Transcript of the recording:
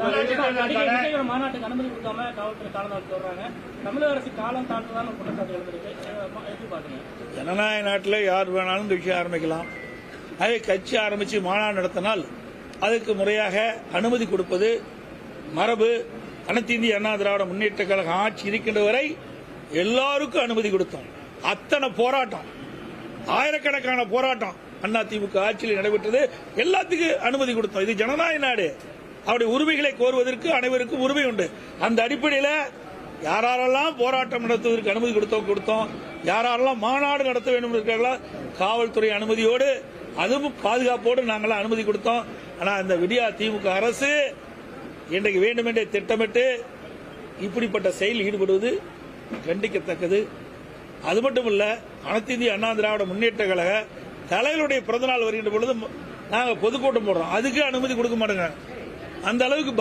மாநாட்டுக்கு அனுமதி கொடுக்காம காவல்துறை காலம் சொல்றாங்க. தமிழக அரசு காலம் தாழ்ந்ததான குற்றச்சாட்டு எழுந்திருக்கு. எப்படி பாக்குறீங்க? ஜனநாயக நாட்டில் யார் வேணாலும் கட்சி ஆரம்பிக்கலாம். அதே கட்சி ஆரம்பிச்சு மாநாடு நடத்தினால் அதுக்கு முறையாக அனுமதி கொடுப்பது மரபு. அனைத்து இந்திய அண்ணா திராவிட முன்னேற்ற கழக ஆட்சி இருக்கின்ற வரை எல்லாருக்கும் அனுமதி கொடுத்தோம். அத்தனை போராட்டம், ஆயிரக்கணக்கான போராட்டம் அதிமுக ஆட்சியில் நடைபெற்றது. எல்லாத்துக்கும் அனுமதி கொடுத்தோம். இது ஜனநாயக நாடு. அவருடைய உரிமைகளை கோருவதற்கு அனைவருக்கும் உரிமை உண்டு. அந்த அடிப்படையில் யாரெல்லாம் போராட்டம் நடத்துவதற்கு அனுமதி கொடுத்தோம். யாரெல்லாம் மாநாடு நடத்த வேண்டும் இருக்கிறார்களோ காவல்துறை அனுமதியோடு, அதுவும் பாதுகாப்போடு நாங்கள் அனுமதி கொடுத்தோம். ஆனால் இந்த விடியா திமுக அரசு இன்றைக்கு வேண்டுமென்றே திட்டமிட்டு இப்படிப்பட்ட செயலில் ஈடுபடுவது கண்டிக்கத்தக்கது. அது மட்டுமல்ல, அனைத்து இந்திய அண்ணா திராவிட முன்னேற்ற கழக தலைவருடைய பிறந்தநாள் வருகின்ற பொழுது நாங்கள் பொதுக்கூட்டம் போடுறோம். அதுக்கு அனுமதி கொடுக்க மாட்டேங்க. அந்த அளவுக்கு